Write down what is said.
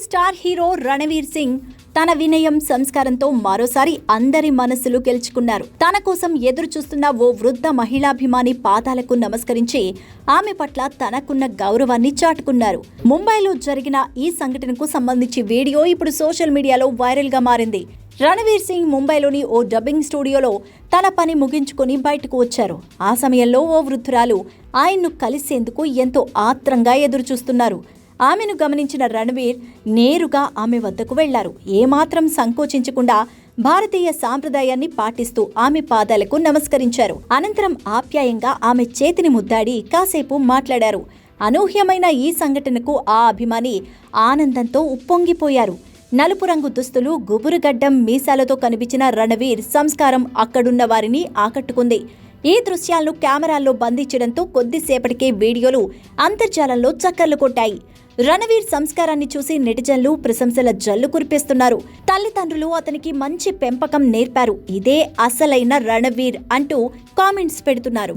Star hero Ranveer Singh తన వినయం సంస్కారంతో మరోసారి అందరి మనసులు గెలుచుకున్నారు. తన కోసం ఎదురు చూస్తున్న ఓ వృద్ధ మహిళాభిమాని పాదాలకు నమస్కరించి ఆమె పట్ల తనకున్న గౌరవాన్ని చాటుకున్నారు. ముంబైలో జరిగిన ఈ సంఘటనకు సంబంధించి వీడియో ఇప్పుడు సోషల్ మీడియాలో వైరల్ గా మారింది. రణవీర్ సింగ్ ముంబైలోని ఓ డబ్బింగ్ స్టూడియోలో తన పని ముగించుకుని బయటకు వచ్చారు. ఆ సమయంలో ఓ వృద్ధురాలు ఆయన్ను కలిసేందుకు ఎంతో ఆత్రంగా ఎదురుచూస్తున్నారు. ఆమెను గమనించిన రణవీర్ నేరుగా ఆమె వద్దకు వెళ్లారు. ఏమాత్రం సంకోచించకుండా భారతీయ సాంప్రదాయాన్ని పాటిస్తూ ఆమె పాదాలకు నమస్కరించారు. అనంతరం ఆప్యాయంగా ఆమె చేతిని ముద్దాడి కాసేపు మాట్లాడారు. అనూహ్యమైన ఈ సంఘటనకు ఆ అభిమాని ఆనందంతో ఉప్పొంగిపోయారు. నలుపు రంగు దుస్తులు, గుబురుగడ్డం, మీసాలతో కనిపించిన రణవీర్ సంస్కారం అక్కడున్న వారిని ఆకట్టుకుంది. ఈ దృశ్యాలను కెమెరాల్లో బంధించడంతో కొద్దిసేపటికే వీడియోలు అంతర్జాలంలో చక్కర్లు కొట్టాయి. రణవీర్ సంస్కారాన్ని చూసి నెటిజన్లు ప్రశంసల జల్లు కురిపిస్తున్నారు. తల్లిదండ్రులు అతనికి మంచి పెంపకం నేర్పారు, ఇదే అసలైన రణవీర్ అంటూ కామెంట్స్ పెడుతున్నారు.